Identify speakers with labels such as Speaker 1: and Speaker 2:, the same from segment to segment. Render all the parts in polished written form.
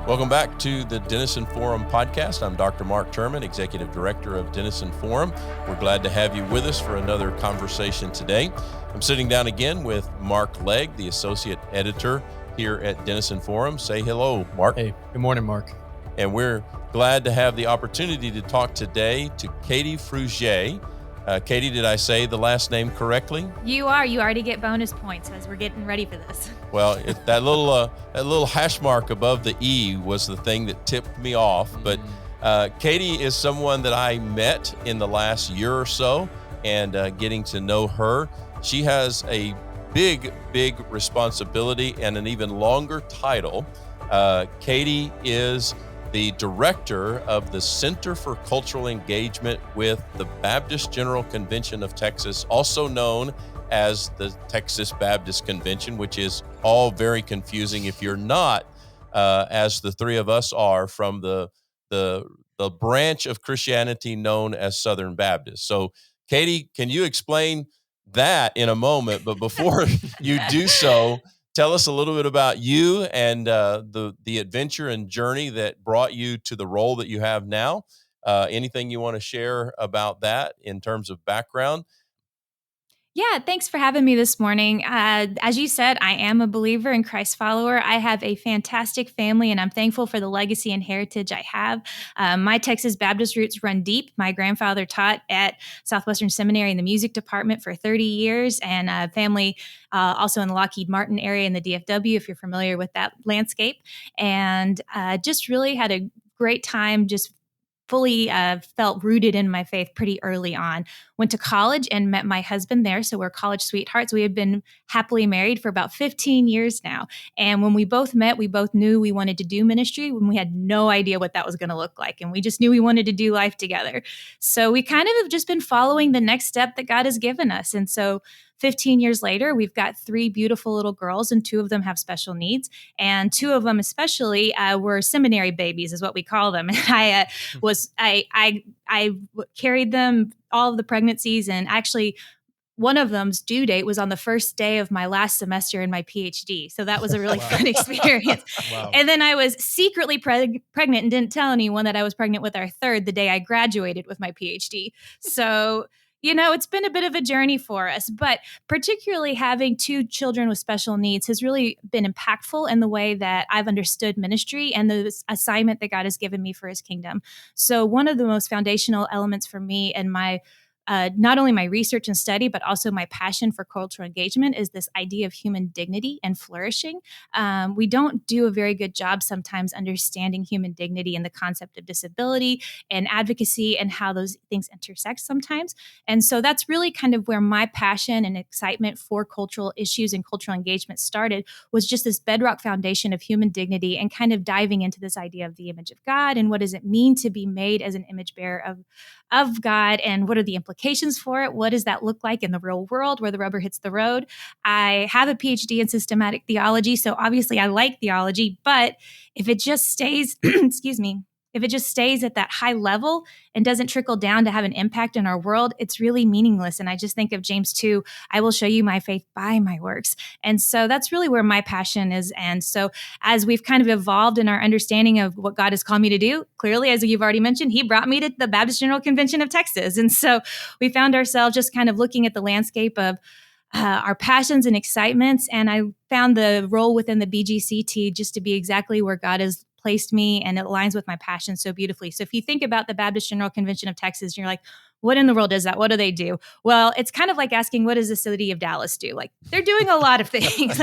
Speaker 1: Welcome back to the Denison Forum podcast. I'm Dr. Mark Turman, Executive Director of Denison Forum. We're glad to have you with us for another conversation today. I'm sitting down again with Mark Legg, the Associate Editor here at Denison Forum. Say hello, Mark.
Speaker 2: Hey, good morning, Mark.
Speaker 1: And we're glad to have the opportunity to talk today to Katie Frugé. Katie, did I say the last name correctly?
Speaker 3: You are. You already get bonus points as we're getting ready for this.
Speaker 1: Well, that little hash mark above the E was the thing that tipped me off. But Katie is someone that I met in the last year or so, and getting to know her, she has a big responsibility and an even longer title. Katie is the director of the Center for Cultural Engagement with the Baptist General Convention of Texas, also known as the Texas Baptist Convention, which is all very confusing if you're not, as the three of us are, from the branch of Christianity known as Southern Baptist. So, Katie, can you explain that in a moment? But before you do so, tell us a little bit about you and the adventure and journey that brought you to the role that you have now. Anything you want to share about that in terms of background?
Speaker 3: Yeah, thanks for having me this morning. As you said, I am a believer and Christ follower. I have a fantastic family, and I'm thankful for the legacy and heritage I have. My Texas Baptist roots run deep. My grandfather taught at Southwestern Seminary in the music department for 30 years, and family also in the Lockheed Martin area in the DFW, if you're familiar with that landscape. And just really had a great time just fully felt rooted in my faith pretty early on. Went to college and met my husband there. So we're college sweethearts. We had been happily married for about 15 years now. And when we both met, we both knew we wanted to do ministry when we had no idea what that was going to look like. And we just knew we wanted to do life together. So we kind of have just been following the next step that God has given us. And so 15 years later, we've got 3 beautiful little girls, and 2 of them have special needs. And 2 of them especially were seminary babies, is what we call them. And I carried them all of the pregnancies, and actually one of them's due date was on the first day of my last semester in my Ph.D. So that was a really fun experience.
Speaker 2: Wow.
Speaker 3: And then I was secretly pregnant and didn't tell anyone that I was pregnant with our third the day I graduated with my Ph.D. So it's been a bit of a journey for us, but particularly having 2 children with special needs has really been impactful in the way that I've understood ministry and the assignment that God has given me for his kingdom. So one of the most foundational elements for me and my not only my research and study, but also my passion for cultural engagement is this idea of human dignity and flourishing. We don't do a very good job sometimes understanding human dignity and the concept of disability and advocacy and how those things intersect sometimes. And so that's really kind of where my passion and excitement for cultural issues and cultural engagement started, was just this bedrock foundation of human dignity and kind of diving into this idea of the image of God and what does it mean to be made as an image bearer of God, and what are the implications for it? What does that look like in the real world where the rubber hits the road? I have a Ph.D. in systematic theology, so obviously I like theology, but if it just stays, if it just stays at that high level and doesn't trickle down to have an impact in our world, it's really meaningless. And I just think of James 2, I will show you my faith by my works. And so that's really where my passion is. And so as we've kind of evolved in our understanding of what God has called me to do, clearly, as you've already mentioned, he brought me to the Baptist General Convention of Texas. And so we found ourselves just kind of looking at the landscape of our passions and excitements. And I found the role within the BGCT just to be exactly where God has placed me, and it aligns with my passion so beautifully. So if you think about the Baptist General Convention of Texas, you're like, what in the world is that? What do they do? Well, it's kind of like asking, what does the city of Dallas do? Like, they're doing a lot of things,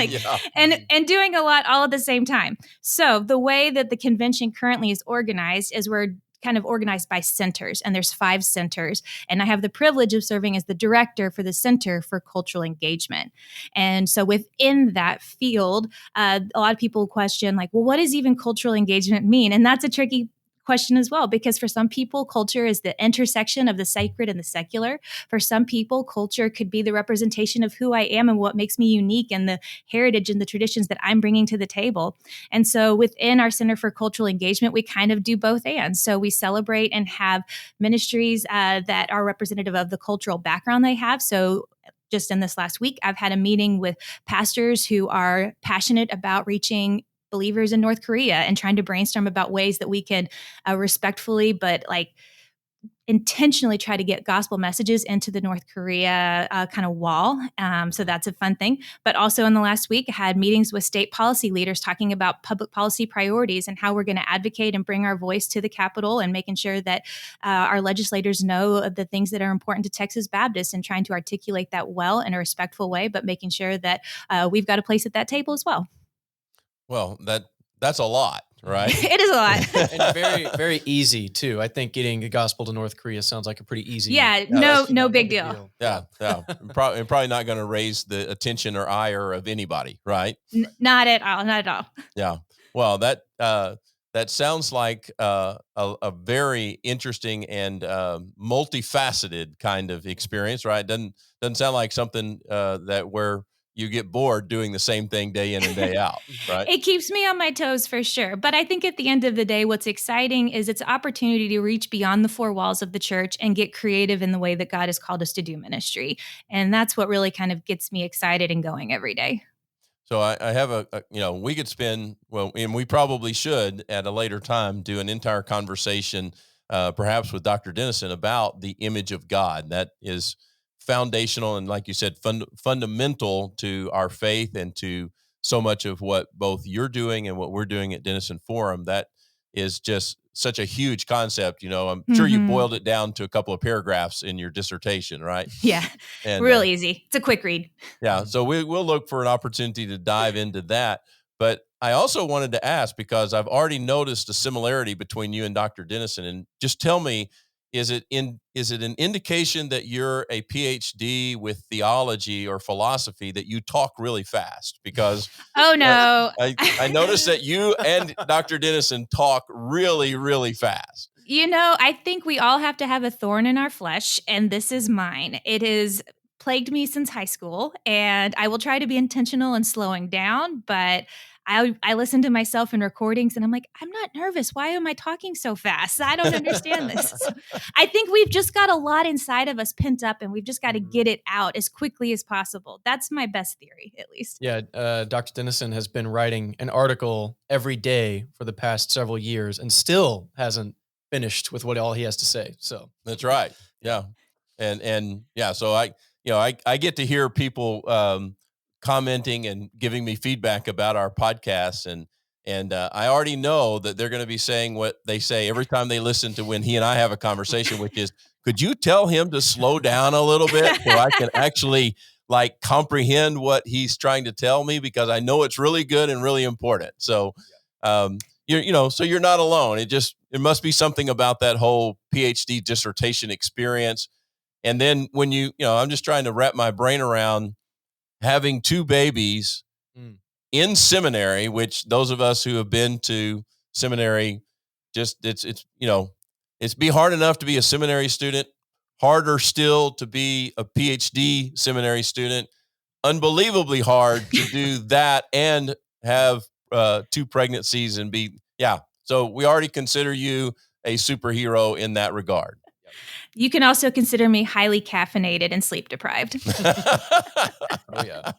Speaker 3: and doing a lot all at the same time. So the way that the convention currently is organized is we're kind of organized by centers, and there's 5 centers. And I have the privilege of serving as the director for the Center for Cultural Engagement. And so within that field, a lot of people question, like, well, what does even cultural engagement mean? And that's a tricky question as well, because for some people, culture is the intersection of the sacred and the secular. For some people, culture could be the representation of who I am and what makes me unique and the heritage and the traditions that I'm bringing to the table. And so within our Center for Cultural Engagement, we kind of do both and. So we celebrate and have ministries that are representative of the cultural background they have. So just in this last week, I've had a meeting with pastors who are passionate about reaching believers in North Korea and trying to brainstorm about ways that we can respectfully, but like intentionally try to get gospel messages into the North Korea kind of wall. So that's a fun thing. But also in the last week, I had meetings with state policy leaders talking about public policy priorities and how we're going to advocate and bring our voice to the Capitol and making sure that our legislators know the things that are important to Texas Baptists and trying to articulate that well in a respectful way, but making sure that we've got a place at that table as well.
Speaker 1: Well, that's a lot, right?
Speaker 3: It is a lot.
Speaker 2: And very, very easy too. I think getting the gospel to North Korea sounds like a pretty easy.
Speaker 3: No big deal.
Speaker 1: Yeah. Probably not going to raise the attention or ire of anybody, right?
Speaker 3: Not at all.
Speaker 1: Yeah. Well, that sounds like a very interesting and multifaceted kind of experience, right? Doesn't sound like something that where you get bored doing the same thing day in and day out, right?
Speaker 3: It keeps me on my toes for sure. But I think at the end of the day, what's exciting is it's an opportunity to reach beyond the four walls of the church and get creative in the way that God has called us to do ministry. And that's what really kind of gets me excited and going every day.
Speaker 1: So I have we could spend, and we probably should at a later time do an entire conversation, perhaps with Dr. Denison, about the image of God. That is foundational and, like you said, fundamental to our faith and to so much of what both you're doing and what we're doing at Denison Forum. That is just such a huge concept. I'm sure you boiled it down to a couple of paragraphs in your dissertation, right?
Speaker 3: Yeah, and real easy. It's a quick read.
Speaker 1: Yeah, so we'll look for an opportunity to dive into that. But I also wanted to ask, because I've already noticed a similarity between you and Dr. Denison, and just tell me, is it an indication that you're a Ph.D. with theology or philosophy that you talk really fast? Because
Speaker 3: oh no,
Speaker 1: I noticed that you and Dr. Denison talk really, really fast.
Speaker 3: I think we all have to have a thorn in our flesh, and this is mine. It has plagued me since high school, and I will try to be intentional in slowing down, but I listen to myself in recordings and I'm like, I'm not nervous. Why am I talking so fast? I don't understand this. So I think we've just got a lot inside of us pent up and we've just got to get it out as quickly as possible. That's my best theory, at least.
Speaker 2: Yeah. Dr. Denison has been writing an article every day for the past several years and still hasn't finished with all he has to say. So
Speaker 1: that's right. Yeah. And yeah, so I get to hear people, commenting and giving me feedback about our podcasts, and I already know that they're going to be saying what they say every time they listen to when he and I have a conversation, which is, could you tell him to slow down a little bit so I can actually comprehend what he's trying to tell me, because I know it's really good and really important. So so you're not alone. It must be something about that whole PhD dissertation experience. And then when I'm just trying to wrap my brain around having two babies in seminary, which those of us who have been to seminary, it's be hard enough to be a seminary student, harder still to be a PhD seminary student, unbelievably hard to do that and have two pregnancies and so we already consider you a superhero in that regard.
Speaker 3: You can also consider me highly caffeinated and sleep deprived.
Speaker 2: Oh, yeah.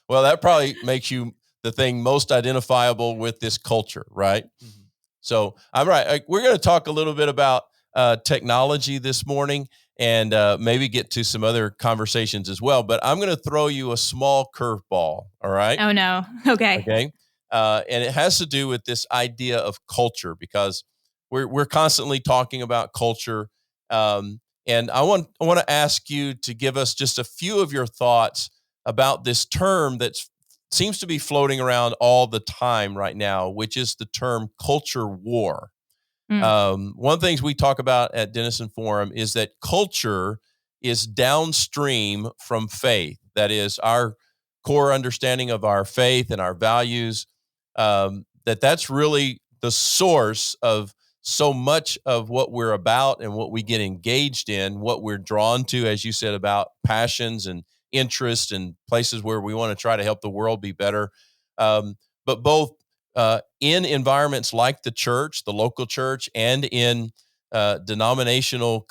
Speaker 1: Well, that probably makes you the thing most identifiable with this culture, right? Mm-hmm. So I'm right. We're going to talk a little bit about technology this morning and maybe get to some other conversations as well. But I'm going to throw you a small curveball, all right?
Speaker 3: Oh, no. Okay.
Speaker 1: Okay. And it has to do with this idea of culture, because we're constantly talking about culture. And I want to ask you to give us just a few of your thoughts about this term that seems to be floating around all the time right now, which is the term culture war. One of the things we talk about at Denison Forum is that culture is downstream from faith. That is our core understanding of our faith and our values, that's really the source of so much of what we're about and what we get engaged in, what we're drawn to, as you said, about passions and interests and places where we want to try to help the world be better. But both in environments like the church, the local church, and in denominational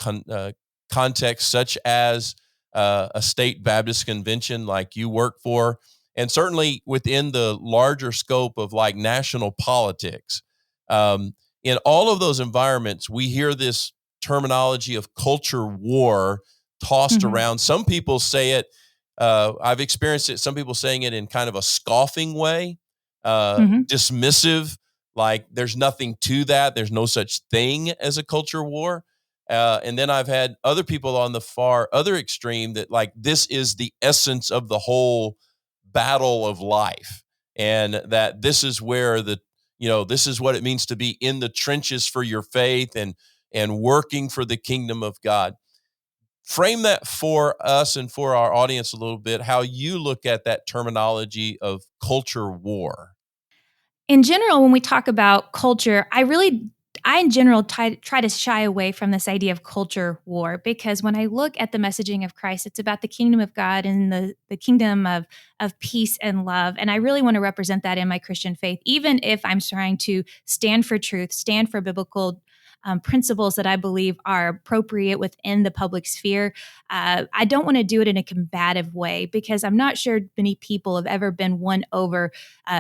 Speaker 1: contexts such as a state Baptist convention like you work for, and certainly within the larger scope of like national politics. In all of those environments, we hear this terminology of culture war tossed around. Some people say it, I've experienced it, some people saying it in kind of a scoffing way, dismissive, like there's nothing to that. There's no such thing as a culture war. And then I've had other people on the far other extreme that like, this is the essence of the whole battle of life. And that this is where this is what it means to be in the trenches for your faith and working for the kingdom of God. Frame that for us and for our audience a little bit, how you look at that terminology of culture war.
Speaker 3: In general, when we talk about culture, I in general try to shy away from this idea of culture war, because when I look at the messaging of Christ, it's about the kingdom of God and the kingdom of peace and love. And I really want to represent that in my Christian faith, even if I'm trying to stand for truth, stand for biblical principles that I believe are appropriate within the public sphere. I don't want to do it in a combative way, because I'm not sure many people have ever been won over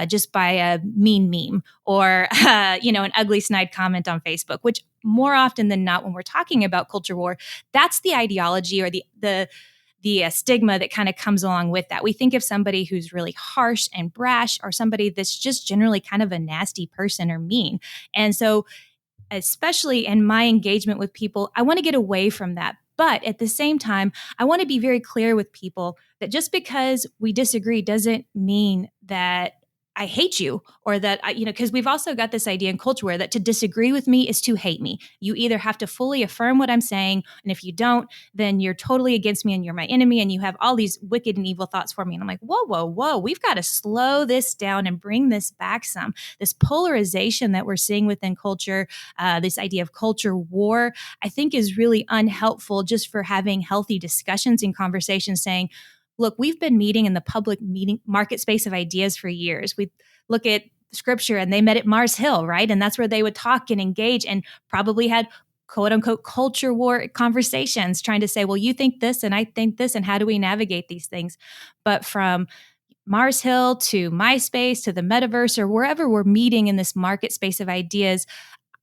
Speaker 3: just by a mean meme or an ugly snide comment on Facebook, which more often than not, when we're talking about culture war, that's the ideology or the stigma that kind of comes along with that. We think of somebody who's really harsh and brash, or somebody that's just generally kind of a nasty person or mean. And so especially in my engagement with people, I want to get away from that. But at the same time, I want to be very clear with people that just because we disagree doesn't mean that I hate you, or that, because we've also got this idea in culture where that to disagree with me is to hate me. You either have to fully affirm what I'm saying, and if you don't, then you're totally against me and you're my enemy, and you have all these wicked and evil thoughts for me. And I'm like, whoa, whoa, whoa, we've got to slow this down and bring this back some. This polarization that we're seeing within culture, this idea of culture war, I think is really unhelpful just for having healthy discussions and conversations saying, look, we've been meeting in the public market space of ideas for years. We look at scripture and they met at Mars Hill, right? And that's where they would talk and engage and probably had quote unquote culture war conversations trying to say, well, you think this and I think this, and how do we navigate these things? But from Mars Hill to MySpace to the metaverse or wherever we're meeting in this market space of ideas,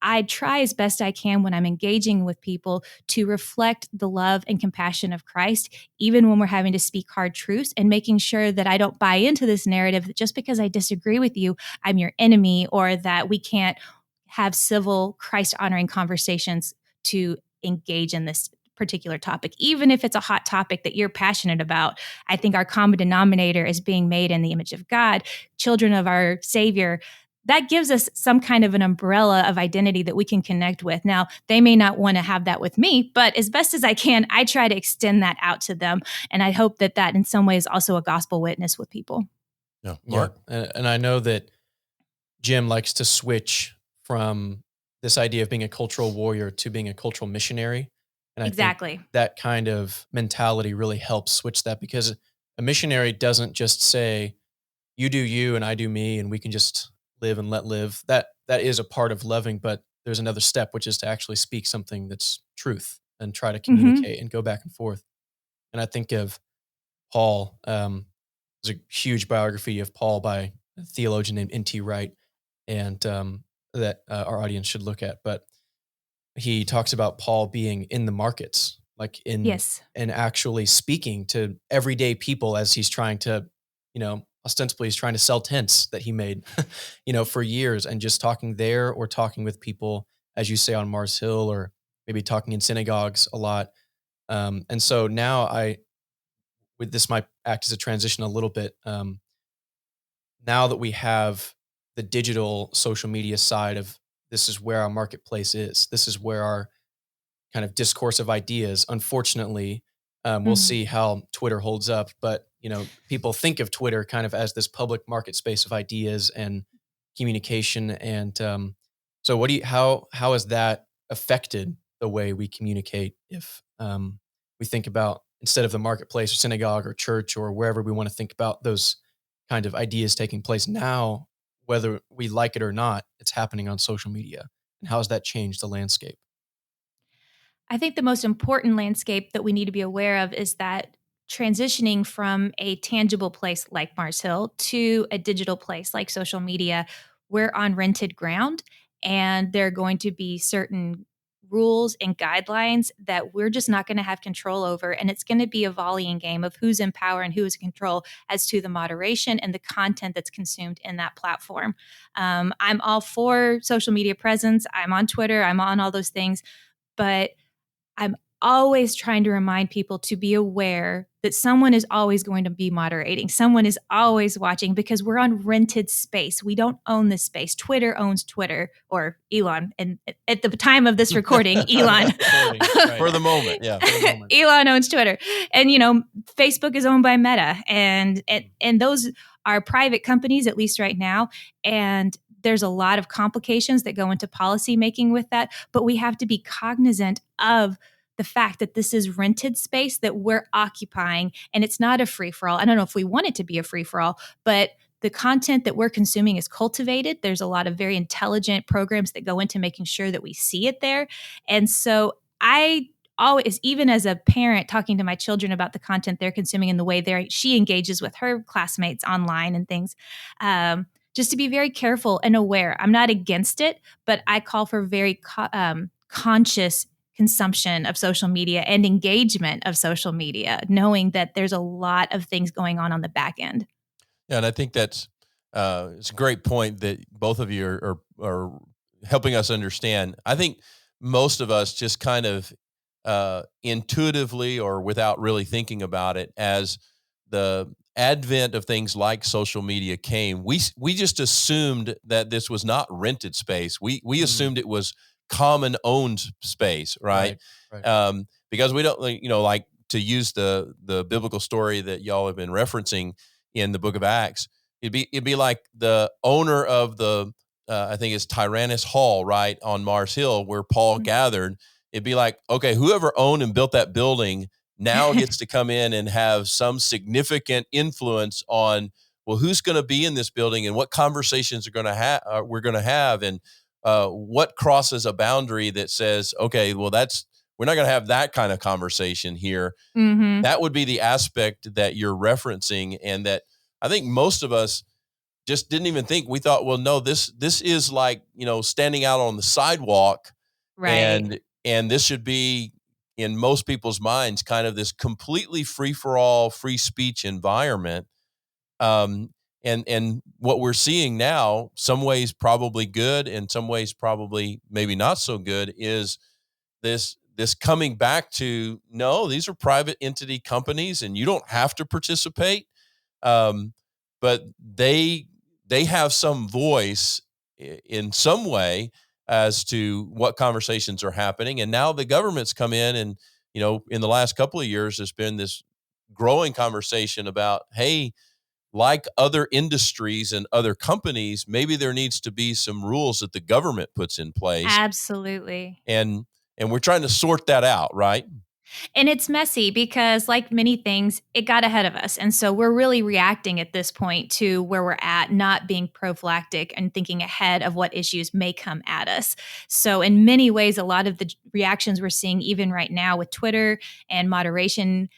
Speaker 3: I try as best I can when I'm engaging with people to reflect the love and compassion of Christ, even when we're having to speak hard truths, and making sure that I don't buy into this narrative that just because I disagree with you, I'm your enemy, or that we can't have civil, Christ-honoring conversations to engage in this particular topic. Even if it's a hot topic that you're passionate about, I think our common denominator is being made in the image of God, children of our Savior. That gives us some kind of an umbrella of identity that we can connect with. Now, they may not want to have that with me, but as best as I can, I try to extend that out to them. And I hope that in some way is also a gospel witness with people.
Speaker 1: Yeah, Mark.
Speaker 2: Yeah. And I know that Jim likes to switch from this idea of being a cultural warrior to being a cultural missionary. And I
Speaker 3: Exactly.
Speaker 2: think that kind of mentality really helps switch that, because a missionary doesn't just say, you do you and I do me, and we can just live and let live. That is a part of loving, but there's another step, which is to actually speak something that's truth and try to communicate and go back and forth. And I think of Paul. There's a huge biography of Paul by a theologian named N.T. Wright, and that our audience should look at. But he talks about Paul being in the markets, like and actually speaking to everyday people as he's trying to, ostensibly he's trying to sell tents that he made, for years, and just talking there or talking with people, as you say, on Mars Hill, or maybe talking in synagogues a lot. And so now this might act as a transition a little bit. Now that we have the digital social media side of, this is where our marketplace is. This is where our kind of discourse of ideas, unfortunately, we'll see how Twitter holds up, but people think of Twitter kind of as this public market space of ideas and communication. And so how has that affected the way we communicate? If we think about, instead of the marketplace or synagogue or church or wherever we want to think about those kind of ideas taking place now, whether we like it or not, it's happening on social media. And how has that changed the landscape?
Speaker 3: I think the most important landscape that we need to be aware of is that transitioning from a tangible place like Mars Hill to a digital place like social media. We're on rented ground, and there are going to be certain rules and guidelines that we're just not going to have control over. And it's going to be a volleying game of who's in power and who's in control as to the moderation and the content that's consumed in that platform. I'm all for social media presence. I'm on Twitter. I'm on all those things. But I'm always trying to remind people to be aware that someone is always going to be moderating. Someone is always watching, because we're on rented space. We don't own this space. Twitter owns Twitter, or Elon. And at the time of this recording, Elon.
Speaker 1: For the moment, yeah. For the moment.
Speaker 3: Elon owns Twitter. And, Facebook is owned by Meta. And those are private companies, at least right now. And there's a lot of complications that go into policy making with that. But we have to be cognizant of the fact that this is rented space that we're occupying, and it's not a free-for-all. I don't know if we want it to be a free-for-all, but the content that we're consuming is cultivated. There's a lot of very intelligent programs that go into making sure that we see it there. And so I always, even as a parent, talking to my children about the content they're consuming and the way she engages with her classmates online and things, just to be very careful and aware. I'm not against it, but I call for very conscious consumption of social media and engagement of social media, knowing that there's a lot of things going on the back end.
Speaker 1: Yeah, and I think that's it's a great point that both of you are helping us understand. I think most of us just kind of intuitively, or without really thinking about it, as the advent of things like social media came, we just assumed that this was not rented space. We assumed it was common owned space, right? Because we don't, like, to use the biblical story that y'all have been referencing in the book of Acts, it'd be like the owner of the I think it's Tyrannus Hall, right, on Mars Hill, where Paul gathered. It'd be like, okay, whoever owned and built that building now gets to come in and have some significant influence on, well, who's going to be in this building and what conversations we're going to have, and what crosses a boundary that says, okay, well, we're not going to have that kind of conversation here.
Speaker 3: Mm-hmm.
Speaker 1: That would be the aspect that you're referencing, and that I think most of us just didn't even think. We thought, well, no, this is like, standing out on the sidewalk,
Speaker 3: right?
Speaker 1: And this should be, in most people's minds, kind of this completely free-for-all, free speech environment. And what we're seeing now, some ways probably good, and some ways probably maybe not so good, is this coming back to, no, these are private entity companies, and you don't have to participate, but they have some voice in some way as to what conversations are happening. And now the government's come in, and in the last couple of years, there's been this growing conversation about, hey, like other industries and other companies, maybe there needs to be some rules that the government puts in place.
Speaker 3: Absolutely.
Speaker 1: And we're trying to sort that out, right?
Speaker 3: And it's messy because, like many things, it got ahead of us. And so we're really reacting at this point to where we're at, not being prophylactic and thinking ahead of what issues may come at us. So in many ways, a lot of the reactions we're seeing even right now with Twitter and moderation,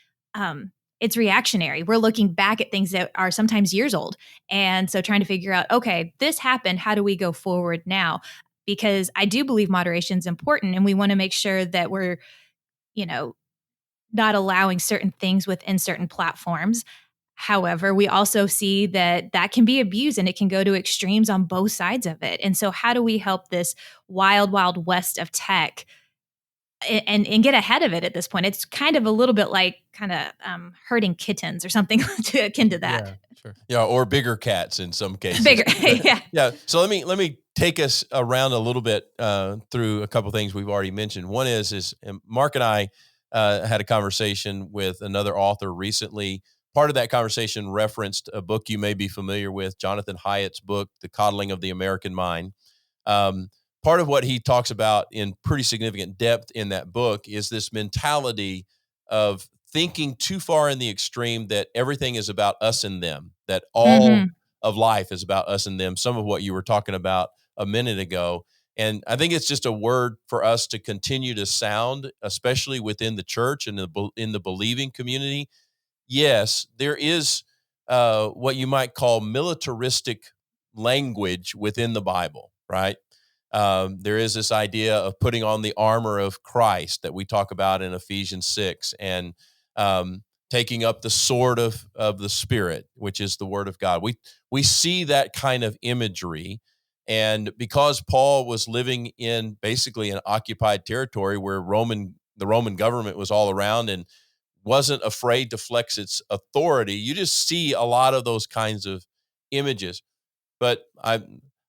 Speaker 3: it's reactionary. We're looking back at things that are sometimes years old. And so trying to figure out, okay, this happened. How do we go forward now? Because I do believe moderation is important, and we want to make sure that we're, not allowing certain things within certain platforms. However, we also see that can be abused, and it can go to extremes on both sides of it. And so how do we help this wild, wild west of tech and get ahead of it at this point? It's kind of a little bit like herding kittens or something akin to that.
Speaker 2: Yeah, sure.
Speaker 1: Yeah, or bigger cats in some cases.
Speaker 3: Bigger, yeah.
Speaker 1: Yeah. So let me take us around a little bit through a couple of things we've already mentioned. One is Mark and I had a conversation with another author recently. Part of that conversation referenced a book you may be familiar with, Jonathan Haidt's book, The Coddling of the American Mind. Part of what he talks about in pretty significant depth in that book is this mentality of thinking too far in the extreme, that everything is about us and them, that all of life is about us and them, some of what you were talking about a minute ago. And I think it's just a word for us to continue to sound, especially within the church and in the believing community, yes, there is what you might call militaristic language within the Bible, right? There is this idea of putting on the armor of Christ that we talk about in Ephesians 6, and taking up the sword of the Spirit, which is the Word of God. We see that kind of imagery, and because Paul was living in basically an occupied territory where the Roman government was all around and wasn't afraid to flex its authority, you just see a lot of those kinds of images. But I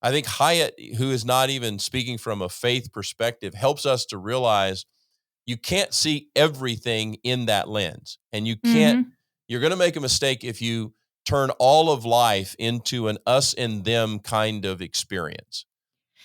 Speaker 1: think Hyatt, who is not even speaking from a faith perspective, helps us to realize you can't see everything in that lens. And you're going to make a mistake if you turn all of life into an us and them kind of experience.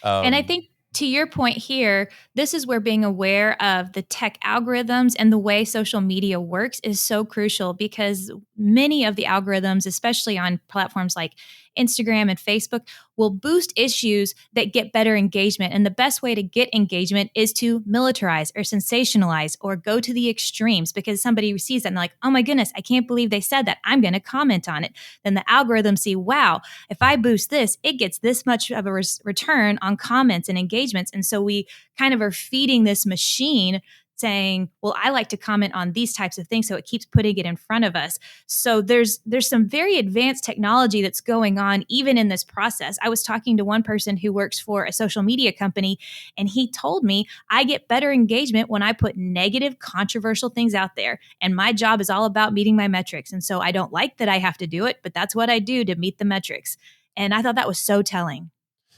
Speaker 3: And I think to your point here, this is where being aware of the tech algorithms and the way social media works is so crucial, because many of the algorithms, especially on platforms like Instagram and Facebook, will boost issues that get better engagement. And the best way to get engagement is to militarize or sensationalize or go to the extremes, because somebody sees that and they're like, oh my goodness, I can't believe they said that. I'm going to comment on it. Then the algorithms see, wow, if I boost this, it gets this much of a return on comments and engagements. And so we kind of are feeding this machine saying, well, I like to comment on these types of things. So it keeps putting it in front of us. So there's some very advanced technology that's going on even in this process. I was talking to one person who works for a social media company, and he told me, I get better engagement when I put negative, controversial things out there. And my job is all about meeting my metrics. And so I don't like that I have to do it, but that's what I do to meet the metrics. And I thought that was so telling.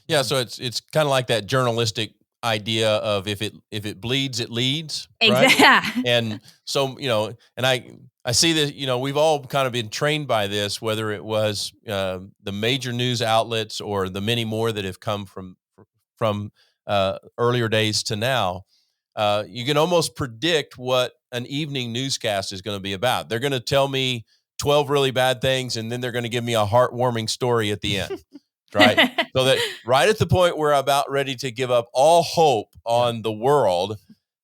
Speaker 1: Yeah, so it's kind of like that journalistic idea of if it bleeds, it leads, right?
Speaker 3: Exactly.
Speaker 1: And so, and I see that, we've all kind of been trained by this, whether it was the major news outlets or the many more that have come from earlier days to now. You can almost predict what an evening newscast is going to be about. They're going to tell me 12 really bad things, and then they're going to give me a heartwarming story at the end. Right. So that right at the point where I'm about ready to give up all hope on the world,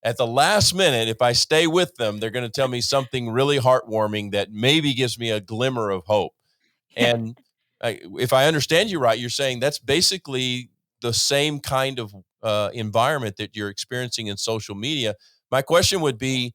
Speaker 1: at the last minute, if I stay with them, they're going to tell me something really heartwarming that maybe gives me a glimmer of hope. And if I understand you right, you're saying that's basically the same kind of environment that you're experiencing in social media. My question would be,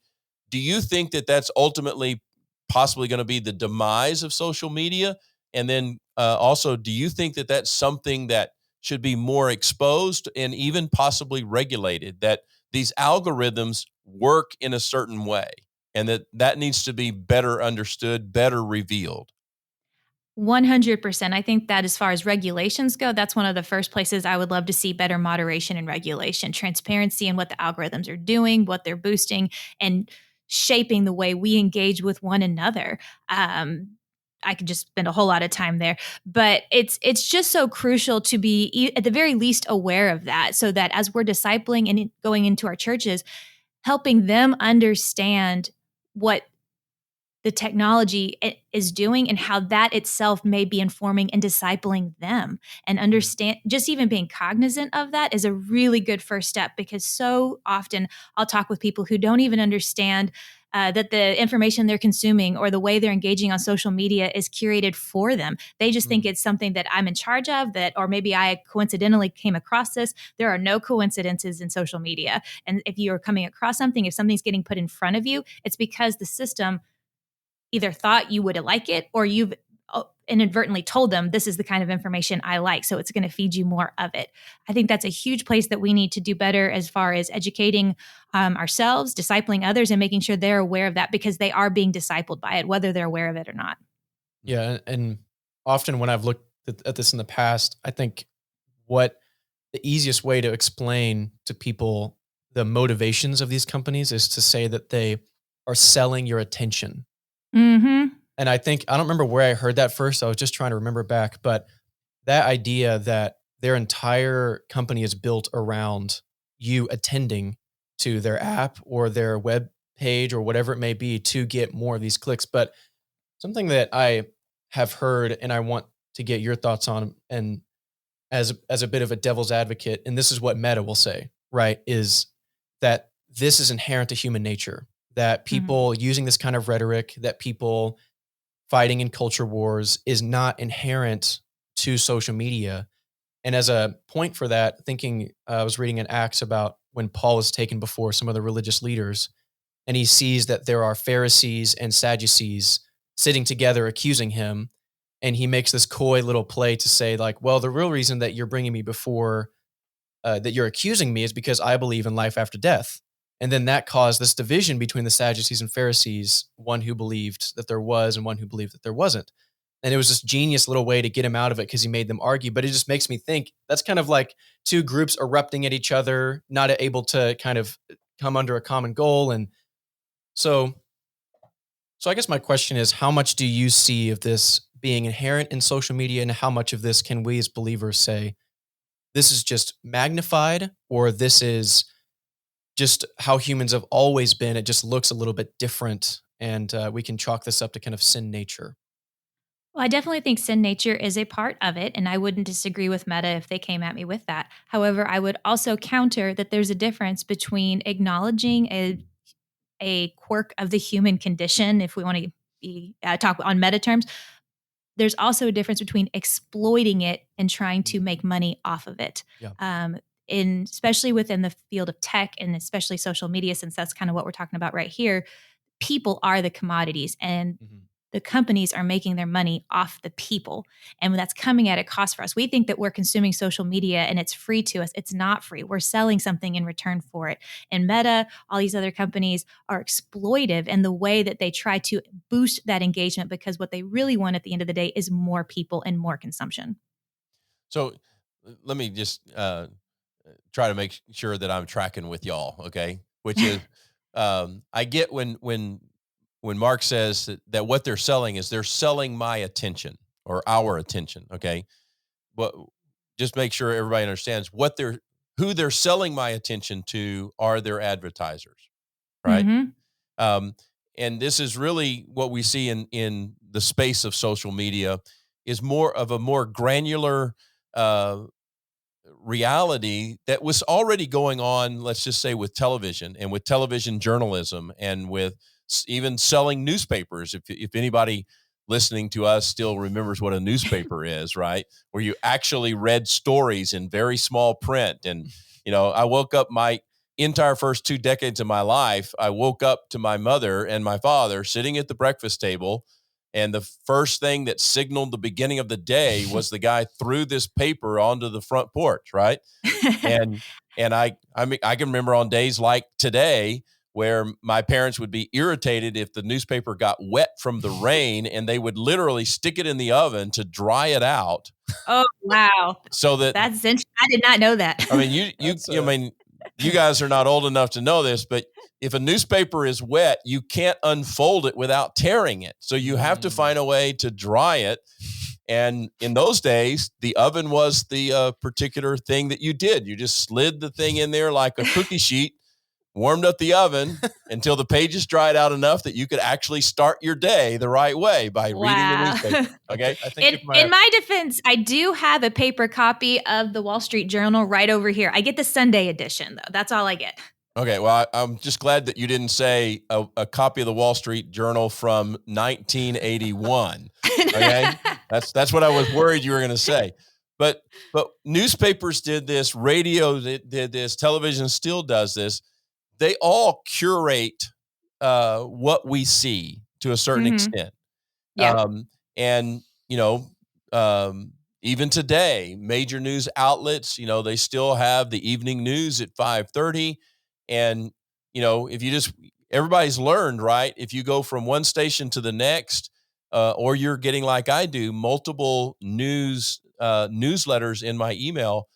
Speaker 1: do you think that that's ultimately possibly going to be the demise of social media? And then also, do you think that that's something that should be more exposed and even possibly regulated, that these algorithms work in a certain way and that needs to be better understood, better revealed?
Speaker 3: 100%. I think that as far as regulations go, that's one of the first places I would love to see better moderation and regulation, transparency in what the algorithms are doing, what they're boosting, and shaping the way we engage with one another. I could just spend a whole lot of time there, but it's just so crucial to be at the very least aware of that, so that as we're discipling and going into our churches, helping them understand what the technology is doing and how that itself may be informing and discipling them, and understand, just even being cognizant of that is a really good first step, because so often I'll talk with people who don't even understand that the information they're consuming or the way they're engaging on social media is curated for them. They just think it's something that I'm in charge of, or maybe I coincidentally came across this. There are no coincidences in social media. And if you're coming across something, if something's getting put in front of you, it's because the system either thought you would like it, or you've inadvertently told them, this is the kind of information I like, so it's going to feed you more of it. I think that's a huge place that we need to do better as far as educating ourselves, discipling others, and making sure they're aware of that, because they are being discipled by it, whether they're aware of it or not.
Speaker 2: Yeah. And often when I've looked at this in the past, I think what the easiest way to explain to people the motivations of these companies is to say that they are selling your attention.
Speaker 3: Mm-hmm.
Speaker 2: And I think, I don't remember where I heard that first. I was just trying to remember back, but that idea that their entire company is built around you attending to their app or their web page or whatever it may be to get more of these clicks. But something that I have heard and I want to get your thoughts on, and as a bit of a devil's advocate, and this is what Meta will say, right, is that this is inherent to human nature, that people using this kind of rhetoric, that people fighting in culture wars is not inherent to social media. And as a point for that, thinking, I was reading in Acts about when Paul was taken before some of the religious leaders, and he sees that there are Pharisees and Sadducees sitting together accusing him. And he makes this coy little play to say, like, well, the real reason that you're bringing me before, that you're accusing me, is because I believe in life after death. And then that caused this division between the Sadducees and Pharisees, one who believed that there was and one who believed that there wasn't. And it was this genius little way to get him out of it because he made them argue. But it just makes me think that's kind of like two groups erupting at each other, not able to kind of come under a common goal. And so I guess my question is, how much do you see of this being inherent in social media, and how much of this can we as believers say, this is just magnified, or this is just how humans have always been? It just looks a little bit different, and we can chalk this up to kind of sin nature.
Speaker 3: Well, I definitely think sin nature is a part of it, and I wouldn't disagree with Meta if they came at me with that. However, I would also counter that there's a difference between acknowledging a quirk of the human condition, if we want to be talk on meta terms. There's also a difference between exploiting it and trying to make money off of it.
Speaker 2: Yeah.
Speaker 3: Especially within the field of tech, and especially social media, since that's kind of what we're talking about right here. People are the commodities, and the companies are making their money off the people. And when that's coming at a cost for us, we think that we're consuming social media and it's free to us. It's not free. We're selling something in return for it. And Meta, all these other companies are exploitive in the way that they try to boost that engagement, because what they really want at the end of the day is more people and more consumption.
Speaker 1: So let me just try to make sure that I'm tracking with y'all, okay? Which is, I get when Mark says that what they're selling is they're selling my attention or our attention, okay? But just make sure everybody understands who they're selling my attention to are their advertisers, right? And this is really what we see in the space of social media is more of a more granular reality that was already going on, let's just say, with television and with television journalism and with even selling newspapers. If anybody listening to us still remembers what a newspaper is, right? Where you actually read stories in very small print. And, I woke up my entire first 2 decades of my life, I woke up to my mother and my father sitting at the breakfast table. And the first thing that signaled the beginning of the day was the guy threw this paper onto the front porch, right? And I mean, I can remember on days like today where my parents would be irritated if the newspaper got wet from the rain, and they would literally stick it in the oven to dry it out.
Speaker 3: Oh, wow.
Speaker 1: So that's
Speaker 3: interesting. I did not know that.
Speaker 1: I mean, I mean, you guys are not old enough to know this, but if a newspaper is wet, you can't unfold it without tearing it. So you have to find a way to dry it. And in those days, the oven was the particular thing that you did. You just slid the thing in there like a cookie sheet, warmed up the oven until the pages dried out enough that you could actually start your day the right way by reading the newspaper. Okay.
Speaker 2: I think
Speaker 3: in my defense, I do have a paper copy of the Wall Street Journal right over here. I get the Sunday edition, though. That's all I get.
Speaker 1: Okay, well, I'm just glad that you didn't say a copy of the Wall Street Journal from 1981. Okay, that's what I was worried you were going to say. But newspapers did this, radio did this, television still does this. They all curate what we see to a certain extent.
Speaker 3: Yeah.
Speaker 1: And even today, major news outlets, they still have the evening news at 5:30. And, if everybody's learned, right? If you go from one station to the next, or you're getting, like I do, multiple newsletters in my email,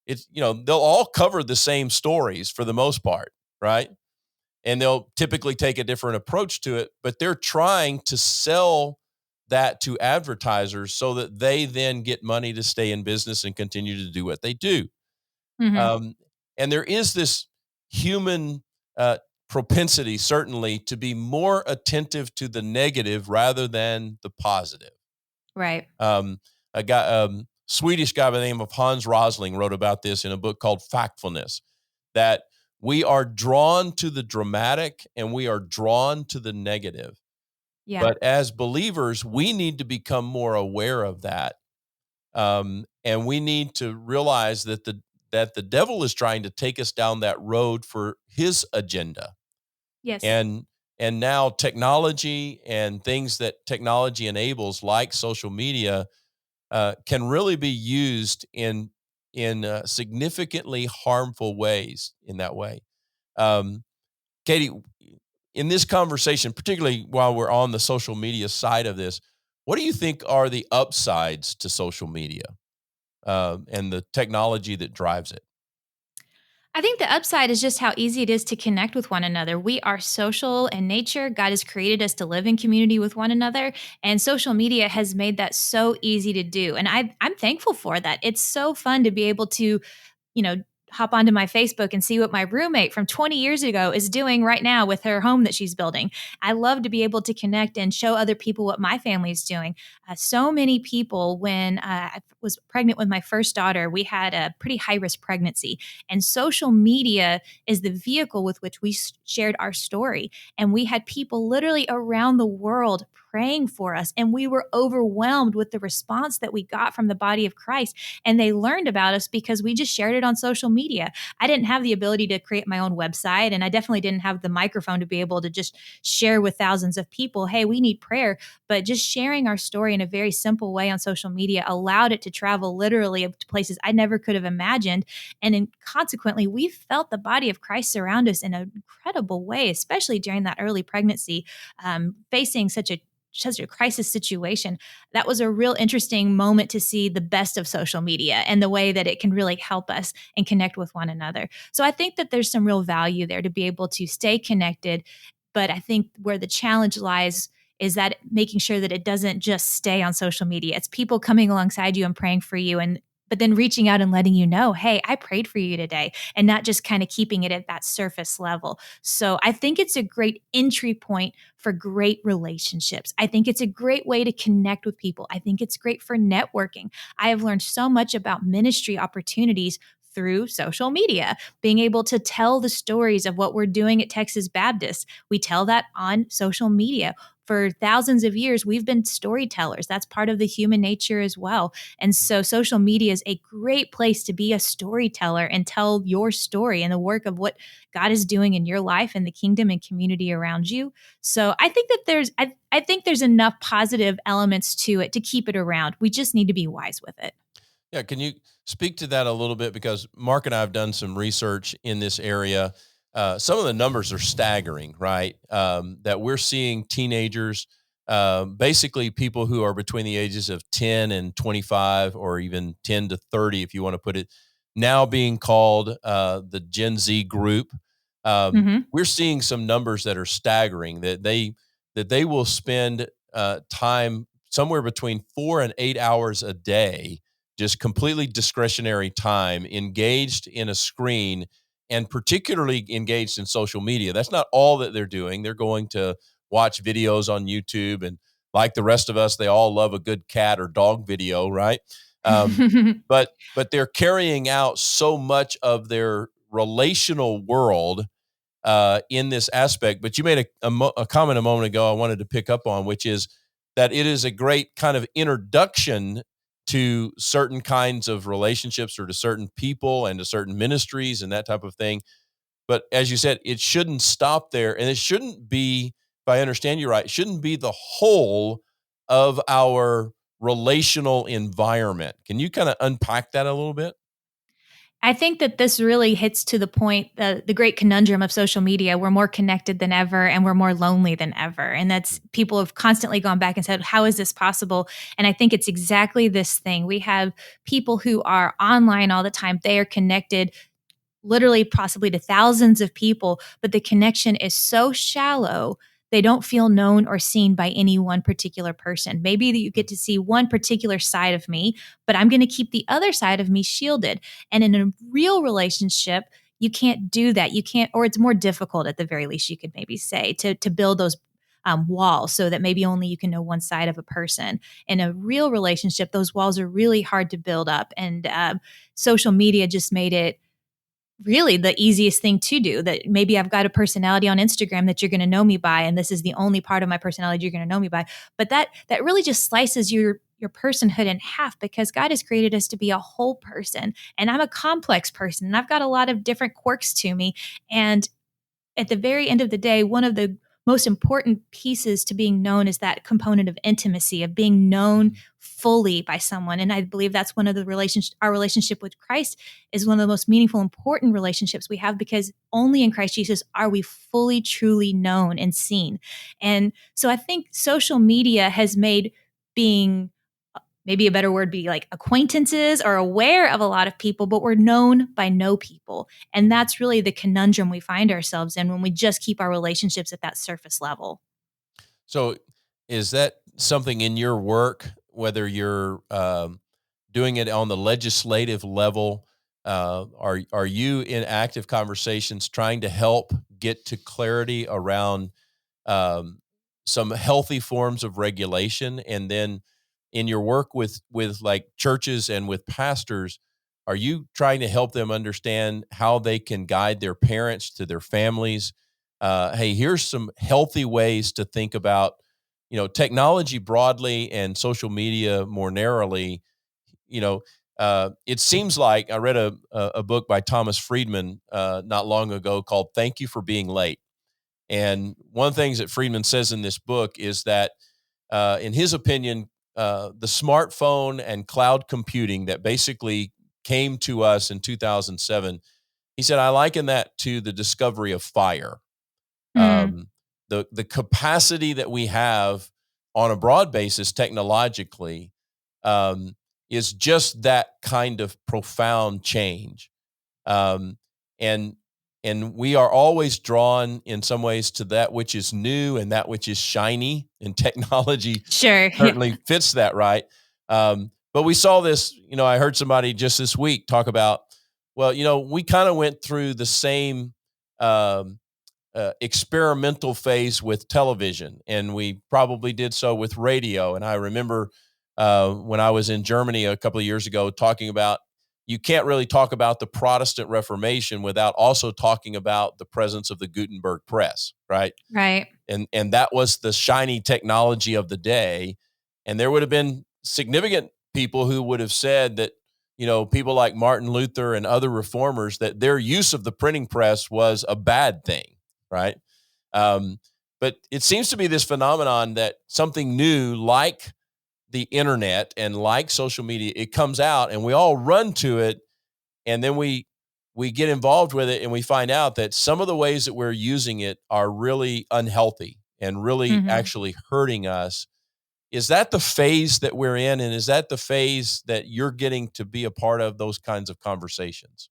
Speaker 1: they'll all cover the same stories for the most part, right? And they'll typically take a different approach to it, but they're trying to sell that to advertisers so that they then get money to stay in business and continue to do what they do. And there is this human propensity, certainly, to be more attentive to the negative rather than the positive.
Speaker 3: Right.
Speaker 1: A guy, Swedish guy by the name of Hans Rosling wrote about this in a book called Factfulness, that we are drawn to the dramatic and we are drawn to the negative.
Speaker 3: Yeah.
Speaker 1: But as believers, we need to become more aware of that. And we need to realize that the devil is trying to take us down that road for his agenda.
Speaker 3: Yes.
Speaker 1: And now technology and things that technology enables, like social media, can really be used in significantly harmful ways in that way. Katie, in this conversation, particularly while we're on the social media side of this, what do you think are the upsides to social media and the technology that drives it?
Speaker 3: I think the upside is just how easy it is to connect with one another. We are social in nature. God has created us to live in community with one another, and social media has made that so easy to do. And I'm thankful for that. It's so fun to be able to, you know, hop onto my Facebook and see what my roommate from 20 years ago is doing right now with her home that she's building. I love to be able to connect and show other people what my family is doing. So many people, when I was pregnant with my first daughter, we had a pretty high risk pregnancy, and social media is the vehicle with which we shared our story. And we had people literally around the world praying for us, and we were overwhelmed with the response that we got from the body of Christ. And they learned about us because we just shared it on social media. I didn't have the ability to create my own website, and I definitely didn't have the microphone to be able to just share with thousands of people, hey, we need prayer. But just sharing our story in a very simple way on social media allowed it to travel literally to places I never could have imagined. And consequently, we felt the body of Christ surround us in an incredible way, especially during that early pregnancy, facing such a crisis situation. That was a real interesting moment to see the best of social media and the way that it can really help us and connect with one another. So I think that there's some real value there to be able to stay connected. But I think where the challenge lies is that making sure that it doesn't just stay on social media. It's people coming alongside you and praying for you, and but then reaching out and letting you know, hey, I prayed for you today, and not just kind of keeping it at that surface level. So I think it's a great entry point for great relationships. I think it's a great way to connect with people. I think it's great for networking. I have learned so much about ministry opportunities through social media, being able to tell the stories of what we're doing at Texas Baptist. We tell that on social media. For thousands of years, we've been storytellers. That's part of the human nature as well. And so social media is a great place to be a storyteller and tell your story and the work of what God is doing in your life and the kingdom and community around you. So I think that I think there's enough positive elements to it to keep it around. We just need to be wise with it.
Speaker 1: Yeah, can you speak to that a little bit? Because Mark and I have done some research in this area. Some of the numbers are staggering, right? That we're seeing teenagers, basically people who are between the ages of 10 and 25, or even 10 to 30, if you want to put it, now being called the Gen Z group. We're seeing some numbers that are staggering, that they will spend time somewhere between 4 and 8 hours a day, just completely discretionary time, engaged in a screen, and particularly engaged in social media. That's not all that they're doing. They're going to watch videos on YouTube, and like the rest of us, they all love a good cat or dog video, right? But they're carrying out so much of their relational world in this aspect. But you made a comment a moment ago I wanted to pick up on, which is that it is a great kind of introduction to certain kinds of relationships, or to certain people and to certain ministries and that type of thing. But as you said, it shouldn't stop there. And it shouldn't be, if I understand you right, it shouldn't be the whole of our relational environment. Can you kind of unpack that a little bit?
Speaker 3: I think that this really hits to the point, the great conundrum of social media. We're more connected than ever, and we're more lonely than ever. And that's, people have constantly gone back and said, how is this possible? And I think it's exactly this thing. We have people who are online all the time. They are connected literally possibly to thousands of people, but the connection is so shallow. They don't feel known or seen by any one particular person. Maybe that you get to see one particular side of me, but I'm going to keep the other side of me shielded. And in a real relationship, you can't do that. You can't, or it's more difficult at the very least, you could maybe say, to build those walls so that maybe only you can know one side of a person. In a real relationship, those walls are really hard to build up. And social media just made it really the easiest thing to do. That maybe I've got a personality on Instagram that you're going to know me by, and this is the only part of my personality you're going to know me by. But that really just slices your personhood in half, because God has created us to be a whole person, and I'm a complex person, and I've got a lot of different quirks to me. And at the very end of the day, one of the most important pieces to being known is that component of intimacy, of being known fully by someone. And I believe that's one of the our relationship with Christ is one of the most meaningful, important relationships we have, because only in Christ Jesus are we fully, truly known and seen. And so I think social media has made being, maybe a better word be like acquaintances, or aware of a lot of people, but we're known by no people. And that's really the conundrum we find ourselves in when we just keep our relationships at that surface level.
Speaker 1: So is that something in your work, whether you're doing it on the legislative level, are you in active conversations trying to help get to clarity around some healthy forms of regulation? And then in your work with like churches and with pastors, are you trying to help them understand how they can guide their parents to their families? Hey, here's some healthy ways to think about, technology broadly and social media more narrowly. It seems like I read a book by Thomas Friedman not long ago called "Thank You for Being Late." And one of the things that Friedman says in this book is that, in his opinion, the smartphone and cloud computing that basically came to us in 2007, he said, I liken that to the discovery of fire.
Speaker 3: Mm.
Speaker 1: The capacity that we have on a broad basis technologically is just that kind of profound change. Um, and and we are always drawn in some ways to that which is new and that which is shiny, and technology
Speaker 3: Sure.
Speaker 1: certainly fits that, right? But we saw this, I heard somebody just this week talk about, well, we kind of went through the same um, experimental phase with television, and we probably did so with radio. And I remember when I was in Germany a couple of years ago talking about, you can't really talk about the Protestant Reformation without also talking about the presence of the Gutenberg press, right?
Speaker 3: Right.
Speaker 1: And that was the shiny technology of the day. And there would have been significant people who would have said that, people like Martin Luther and other reformers, that their use of the printing press was a bad thing, right? But it seems to be this phenomenon that something new like the internet and like social media, it comes out and we all run to it, and then we get involved with it, and we find out that some of the ways that we're using it are really unhealthy and really
Speaker 3: Mm-hmm.
Speaker 1: actually hurting us. Is that the phase that we're in, and is that the phase that you're getting to be a part of, those kinds of conversations?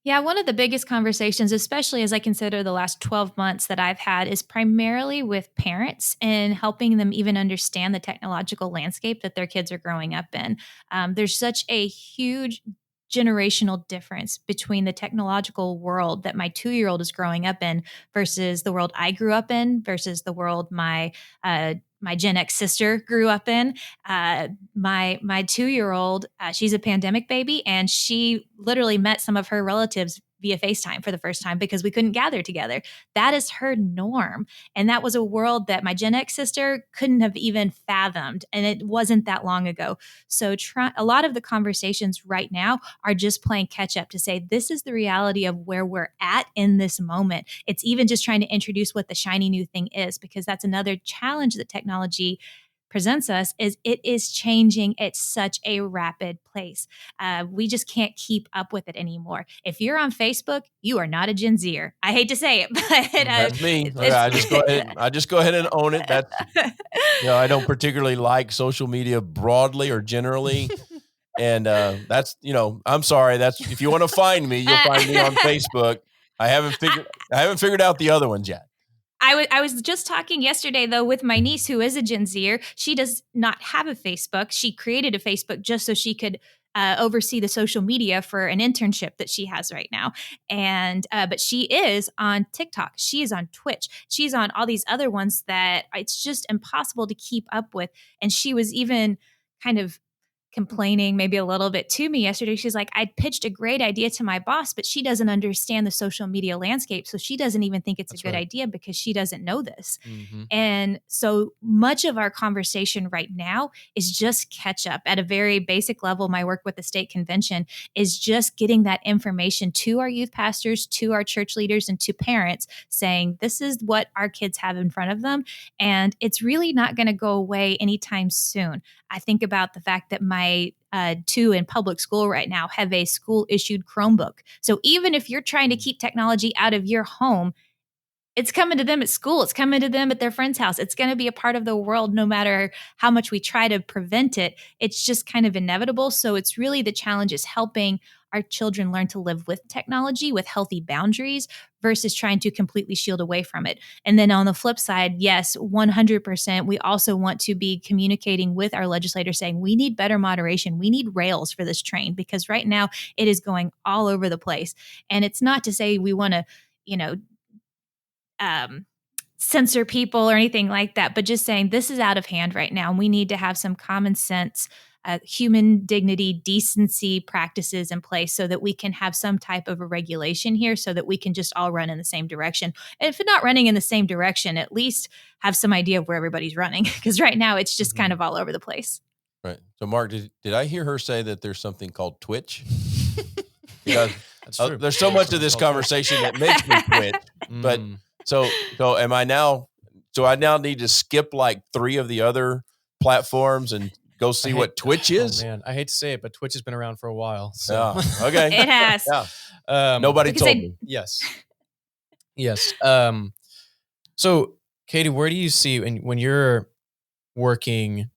Speaker 3: Yeah, one of the biggest conversations, especially as I consider the last 12 months that I've had, is primarily with parents and helping them even understand the technological landscape that their kids are growing up in. There's such a huge generational difference between the technological world that my 2-year-old is growing up in versus the world I grew up in versus the world my Gen X sister grew up in. My 2-year-old, she's a pandemic baby, and she literally met some of her relatives via FaceTime for the first time because we couldn't gather together. That is her norm. And that was a world that my Gen X sister couldn't have even fathomed. And it wasn't that long ago. So a lot of the conversations right now are just playing catch up to say, this is the reality of where we're at in this moment. It's even just trying to introduce what the shiny new thing is, because that's another challenge that technology presents us, is it is changing at such a rapid pace. We just can't keep up with it anymore. If you're on Facebook, you are not a Gen Zer. I hate to say it, but
Speaker 1: That's me. I just go ahead. I just go ahead and own it. That's, I don't particularly like social media broadly or generally. And that's, I'm sorry. That's, if you want to find me, you'll find me on Facebook. I haven't figured out the other ones yet.
Speaker 3: I was just talking yesterday, though, with my niece who is a Gen Zer. She does not have a Facebook. She created a Facebook just so she could oversee the social media for an internship that she has right now. And but she is on TikTok. She is on Twitch. She's on all these other ones that it's just impossible to keep up with. And she was even kind of complaining maybe a little bit to me yesterday. She's like, I pitched a great idea to my boss, but she doesn't understand the social media landscape. So she doesn't even think it's a good idea because she doesn't know this. And so much of our conversation right now is just catch up at a very basic level. My work with the state convention is just getting that information to our youth pastors, to our church leaders, and to parents saying, this is what our kids have in front of them. And it's really not going to go away anytime soon. I think about the fact that my two in public school right now have a school issued Chromebook. So even if you're trying to keep technology out of your home, it's coming to them at school. It's coming to them at their friend's house. It's going to be a part of the world no matter how much we try to prevent it. It's just kind of inevitable. So it's really the challenge is helping our children learn to live with technology with healthy boundaries versus trying to completely shield away from it. And then on the flip side, yes, 100%, we also want to be communicating with our legislators saying we need better moderation. We need rails for this train because right now it is going all over the place. And it's not to say we want to, censor people or anything like that, but just saying this is out of hand right now. And we need to have some common sense, human dignity, decency practices in place so that we can have some type of a regulation here so that we can just all run in the same direction. And if not running in the same direction, at least have some idea of where everybody's running because right now it's just kind of all over the place.
Speaker 1: Right. So Mark, did I hear her say that there's something called Twitch? Because there's so much of this conversation that makes me twitch, but So am I now? So I now need to skip like 3 of the other platforms and go see what Twitch is.
Speaker 2: Oh man, I hate to say it, but Twitch has been around for a while. So.
Speaker 1: Okay,
Speaker 3: it has.
Speaker 1: Yeah. Nobody told me.
Speaker 2: Yes. So Katie, where do you see when you're working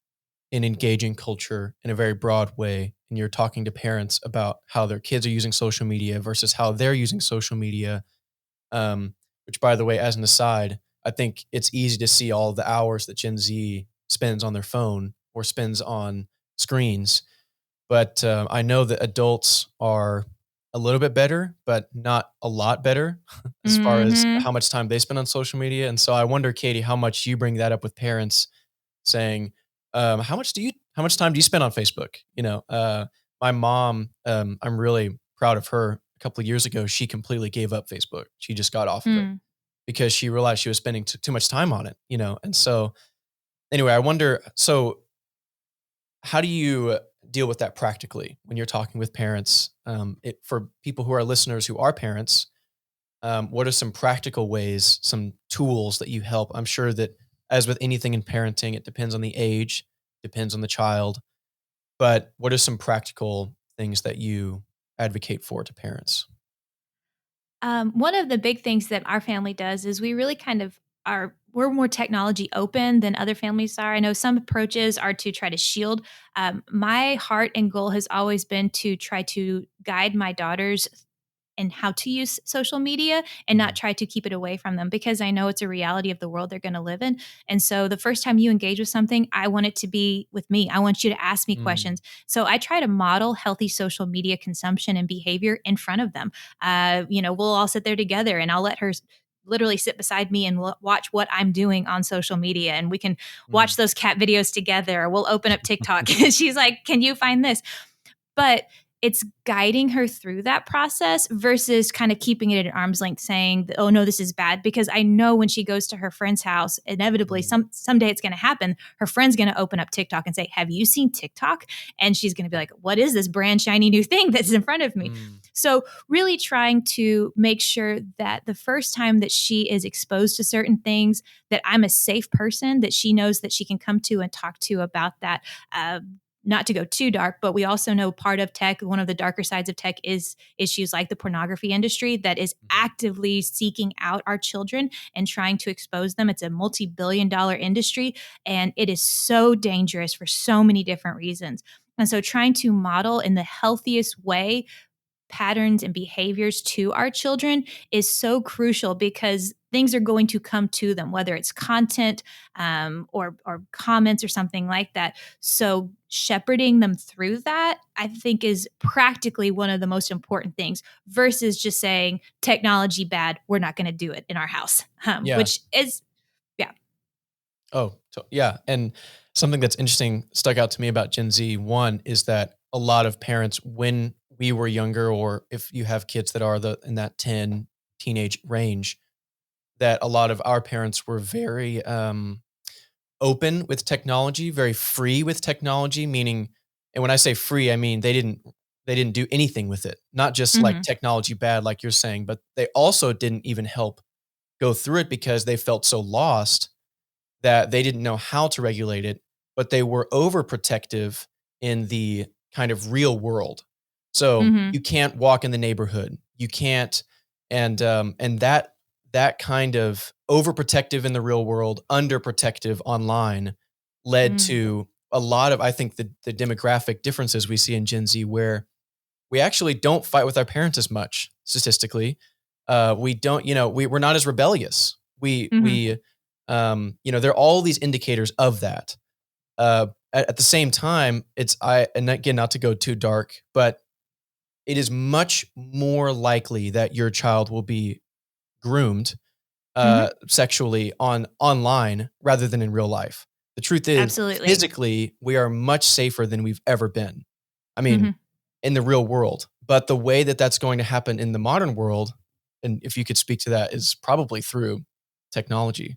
Speaker 2: in engaging culture in a very broad way, and you're talking to parents about how their kids are using social media versus how they're using social media? Which, by the way, as an aside, I think it's easy to see all the hours that Gen Z spends on their phone or spends on screens. But I know that adults are a little bit better, but not a lot better as far as how much time they spend on social media. And so I wonder, Katie, how much you bring that up with parents saying, how much time do you spend on Facebook? My mom, I'm really proud of her. A couple of years ago, she completely gave up Facebook. She just got off of it because she realized she was spending too much time on it, And so anyway, I wonder, so how do you deal with that practically when you're talking with parents? For people who are listeners who are parents, what are some practical ways, some tools that you help? I'm sure that as with anything in parenting, it depends on the age, depends on the child, but what are some practical things that you advocate for to parents?
Speaker 3: One of the big things that our family does is we really kind of we're more technology open than other families are. I know some approaches are to try to shield. My heart and goal has always been to try to guide my daughters in how to use social media and not try to keep it away from them because I know it's a reality of the world they're going to live in. And so the first time you engage with something, I want it to be with me. I want you to ask me questions. So I try to model healthy social media consumption and behavior in front of them. We'll all sit there together and I'll let her literally sit beside me and watch what I'm doing on social media. And we can watch those cat videos together. We'll open up TikTok and she's like, can you find this? But it's guiding her through that process versus kind of keeping it at arm's length saying, oh no, this is bad. Because I know when she goes to her friend's house, inevitably someday it's going to happen. Her friend's going to open up TikTok and say, have you seen TikTok? And she's going to be like, what is this brand shiny new thing that's in front of me? So really trying to make sure that the first time that she is exposed to certain things, that I'm a safe person, that she knows that she can come to and talk to about that. Not to go too dark, but we also know part of tech, one of the darker sides of tech is issues like the pornography industry that is actively seeking out our children and trying to expose them. It's a multi-billion-dollar industry, and it is so dangerous for so many different reasons. And so trying to model in the healthiest way patterns and behaviors to our children is so crucial because things are going to come to them, whether it's content or comments or something like that. So shepherding them through that, I think, is practically one of the most important things versus just saying technology bad, we're not going to do it in our house, which is, yeah.
Speaker 2: Yeah. And something that's interesting stuck out to me about Gen Z. One is that a lot of parents, when we were younger, or if you have kids that are in that 10 teenage range, that a lot of our parents were very open with technology, very free with technology, meaning, and when I say free, I mean they didn't do anything with it. Not just like
Speaker 3: Mhm.
Speaker 2: technology bad, like you're saying, but they also didn't even help go through it because they felt so lost that they didn't know how to regulate it, but they were overprotective in the kind of real world. So
Speaker 3: Mhm.
Speaker 2: you can't walk in the neighborhood. You can't, and that kind of overprotective in the real world, underprotective online, led
Speaker 3: Mm.
Speaker 2: to a lot of, I think, the demographic differences we see in Gen Z, where we actually don't fight with our parents as much statistically. We don't, we're not as rebellious.
Speaker 3: Mhm.
Speaker 2: There are all these indicators of that. At the same time, and again, not to go too dark, but it is much more likely that your child will be groomed
Speaker 3: Mhm.
Speaker 2: sexually online rather than in real life. The truth is,
Speaker 3: Absolutely.
Speaker 2: physically, we are much safer than we've ever been. I mean,
Speaker 3: Mhm.
Speaker 2: in the real world. But the way that that's going to happen in the modern world, and if you could speak to that, is probably through technology,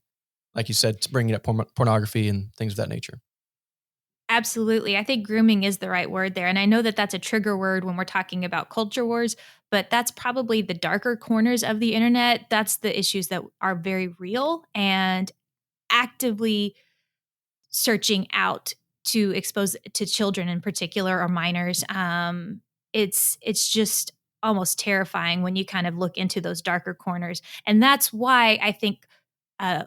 Speaker 2: like you said, to bringing up pornography and things of that nature.
Speaker 3: Absolutely. I think grooming is the right word there. And I know that that's a trigger word when we're talking about culture wars, but that's probably the darker corners of the internet. That's the issues that are very real and actively searching out to expose to children in particular or minors. It's just almost terrifying when you kind of look into those darker corners. And that's why I think uh,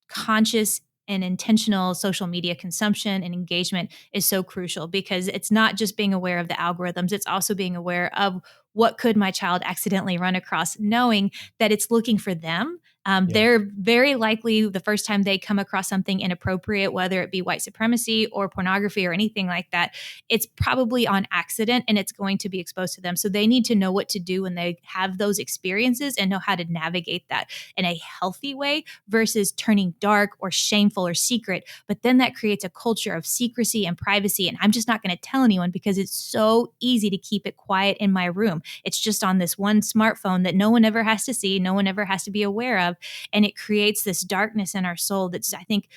Speaker 3: conscious and intentional social media consumption and engagement is so crucial, because it's not just being aware of the algorithms, it's also being aware of what could my child accidentally run across, knowing that it's looking for them.
Speaker 2: Yeah.
Speaker 3: They're very likely the first time they come across something inappropriate, whether it be white supremacy or pornography or anything like that, it's probably on accident and it's going to be exposed to them. So they need to know what to do when they have those experiences and know how to navigate that in a healthy way versus turning dark or shameful or secret. But then that creates a culture of secrecy and privacy. And I'm just not going to tell anyone because it's so easy to keep it quiet in my room. It's just on this one smartphone that no one ever has to see, no one ever has to be aware of. And it creates this darkness in our soul that's, I think,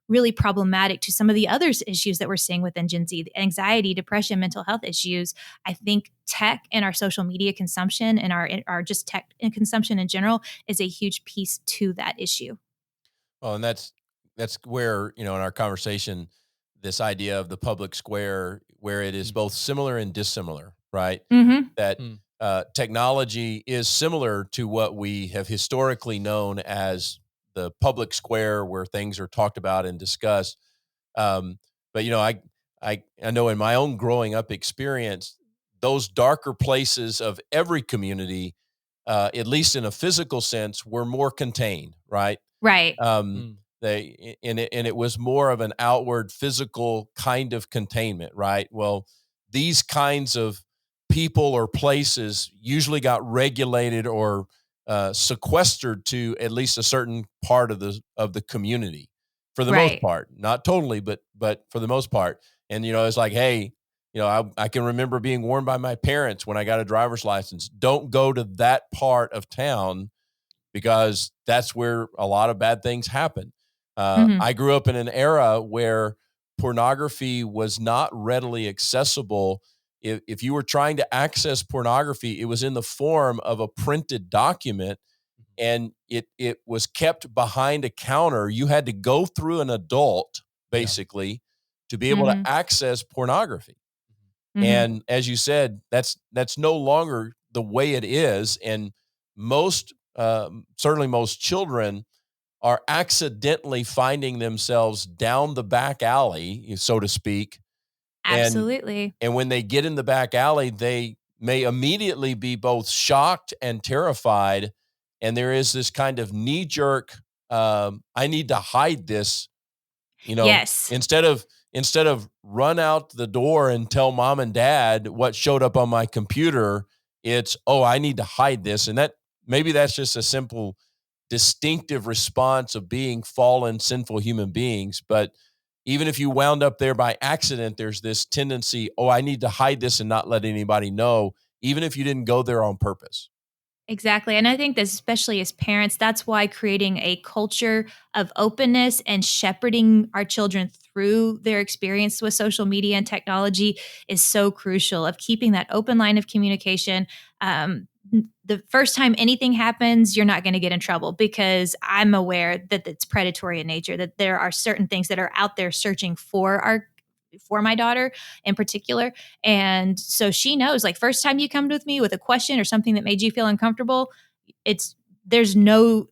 Speaker 3: really problematic to some of the other issues that we're seeing within Gen Z, the anxiety, depression, mental health issues. I think tech and our social media consumption and our just tech and consumption in general is a huge piece to that issue.
Speaker 1: Well, and that's where, in our conversation, this idea of the public square, where it is
Speaker 2: Mm.
Speaker 1: both similar and dissimilar, right?
Speaker 3: Mhm.
Speaker 1: That
Speaker 2: Mm.
Speaker 1: technology is similar to what we have historically known as the public square, where things are talked about and discussed. Um, but I know in my own growing up experience, those darker places of every community, at least in a physical sense, were more contained, right?
Speaker 3: Right.
Speaker 1: Um,
Speaker 2: Mm.
Speaker 1: and it was more of an outward physical kind of containment, right? Well, these kinds of people or places usually got regulated or sequestered to at least a certain part of the community, for the most
Speaker 3: Right.
Speaker 1: part, not totally, but for the most part. And it's like, hey, I can remember being warned by my parents when I got a driver's license: don't go to that part of town because that's where a lot of bad things happen.
Speaker 3: Mhm.
Speaker 1: I grew up in an era where pornography was not readily accessible. If you were trying to access pornography, it was in the form of a printed document, and it was kept behind a counter. You had to go through an adult,
Speaker 2: Yeah.
Speaker 1: basically, to be able to
Speaker 3: Mhm.
Speaker 1: access pornography.
Speaker 3: Mhm.
Speaker 1: And as you said, that's no longer the way it is. And certainly most children are accidentally finding themselves down the back alley, so to speak. And
Speaker 3: Absolutely.
Speaker 1: and when they get in the back alley, they may immediately be both shocked and terrified. And there is this kind of knee jerk, I need to hide this,
Speaker 3: Yes.
Speaker 1: instead of run out the door and tell mom and dad what showed up on my computer. It's, oh, I need to hide this. And maybe that's just a simple distinctive response of being fallen, sinful human beings. But even if you wound up there by accident, there's this tendency, oh, I need to hide this and not let anybody know, even if you didn't go there on purpose.
Speaker 3: Exactly. And I think that especially as parents, that's why creating a culture of openness and shepherding our children through their experience with social media and technology is so crucial, of keeping that open line of communication. The first time anything happens, you're not going to get in trouble, because I'm aware that it's predatory in nature, that there are certain things that are out there searching for my daughter in particular. And so she knows, like, first time you come with me with a question or something that made you feel uncomfortable, there's no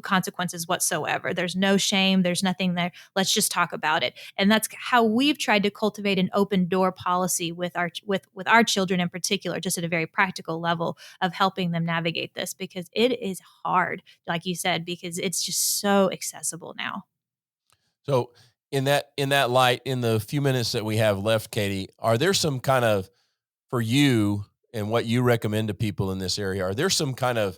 Speaker 3: consequences whatsoever. There's no shame. There's nothing there. Let's just talk about it. And that's how we've tried to cultivate an open door policy with our children in particular, just at a very practical level of helping them navigate this, because it is hard, like you said, because it's just so accessible now.
Speaker 1: So in that light, in the few minutes that we have left, Katie, are there some kind of, for you and what you recommend to people in this area, are there some kind of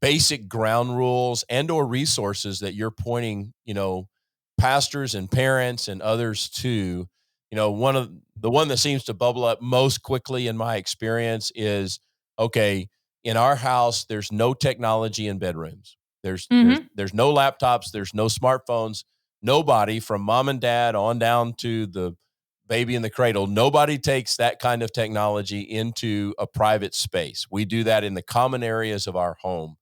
Speaker 1: basic ground rules and or resources that you're pointing, pastors and parents and others to? One that seems to bubble up most quickly in my experience is, okay, in our house, there's no technology in bedrooms. There's no laptops, there's no smartphones. Nobody, from mom and dad on down to the baby in the cradle, nobody takes that kind of technology into a private space. We do that in the common areas of our home.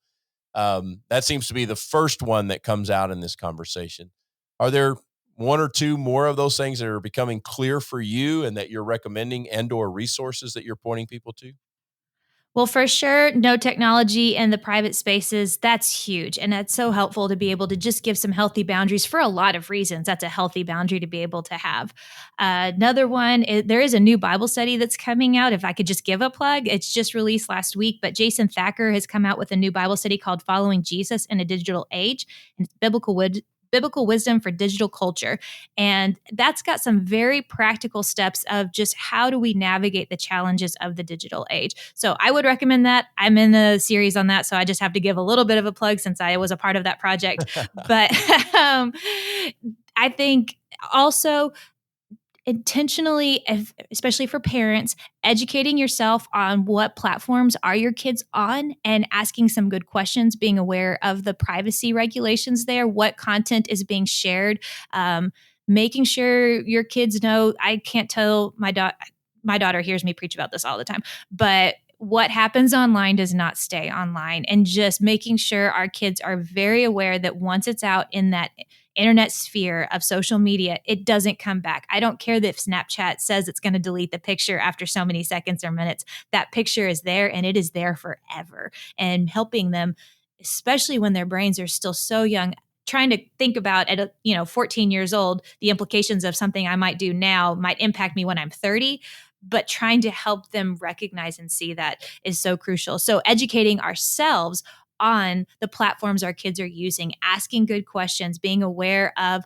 Speaker 1: That seems to be the first one that comes out in this conversation. Are there one or two more of those things that are becoming clear for you and that you're recommending, and or resources that you're pointing people to?
Speaker 3: Well, for sure, no technology in the private spaces. That's huge. And that's so helpful to be able to just give some healthy boundaries for a lot of reasons. That's a healthy boundary to be able to have. Another one, there is a new Bible study that's coming out. If I could just give a plug, it's just released last week. But Jason Thacker has come out with a new Bible study called Following Jesus in a Digital Age. And it's biblical wisdom for digital culture. And that's got some very practical steps of just how do we navigate the challenges of the digital age. So I would recommend that. I'm in the series on that, so I just have to give a little bit of a plug since I was a part of that project. But I think also intentionally, especially for parents, educating yourself on what platforms are your kids on and asking some good questions, being aware of the privacy regulations there, what content is being shared, making sure your kids know. I can't tell my daughter hears me preach about this all the time, but what happens online does not stay online, and just making sure our kids are very aware that once it's out in that internet sphere of social media, it doesn't come back. I don't care that if Snapchat says it's going to delete the picture after so many seconds or minutes. That picture is there, and it is there forever. And helping them, especially when their brains are still so young, trying to think about at 14 years old, the implications of something I might do now might impact me when I'm 30. But trying to help them recognize and see that is so crucial. So educating ourselves on the platforms our kids are using, asking good questions, being aware of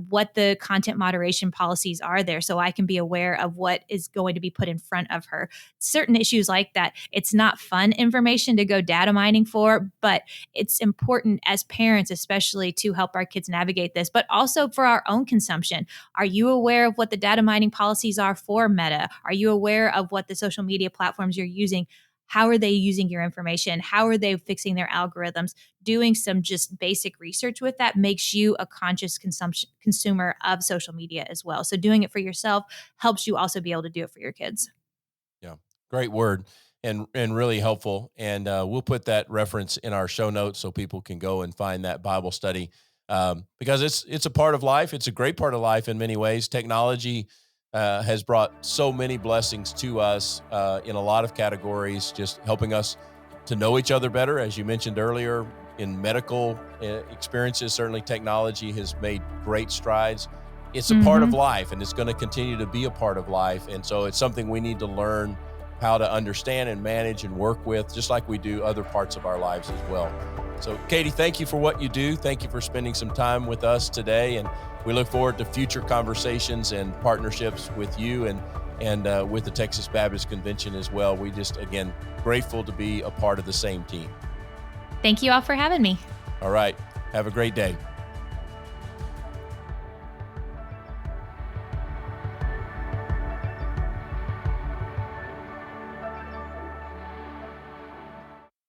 Speaker 3: what the content moderation policies are there, so I can be aware of what is going to be put in front of her. Certain issues like that, it's not fun information to go data mining for, but it's important as parents, especially, to help our kids navigate this, but also for our own consumption. Are you aware of what the data mining policies are for Meta? Are you aware of what the social media platforms you're using? How are they using your information? How are they fixing their algorithms? Doing some just basic research with that makes you a conscious consumer of social media as well. So doing it for yourself helps you also be able to do it for your kids.
Speaker 1: Yeah, great word and really helpful. And we'll put that reference in our show notes so people can go and find that Bible study, because it's a part of life. It's a great part of life in many ways. Technology has brought so many blessings to us in a lot of categories, just helping us to know each other better. As you mentioned earlier, in medical experiences, certainly technology has made great strides. It's a part of life, and it's going to continue to be a part of life. And so it's something we need to learn how to understand and manage and work with, just like we do other parts of our lives as well. So, Katie, thank you for what you do. Thank you for spending some time with us today. And we look forward to future conversations and partnerships with you and with the Texas Baptist Convention as well. We just, again, grateful to be a part of the same team.
Speaker 3: Thank you all for having me.
Speaker 1: All right. Have a great day.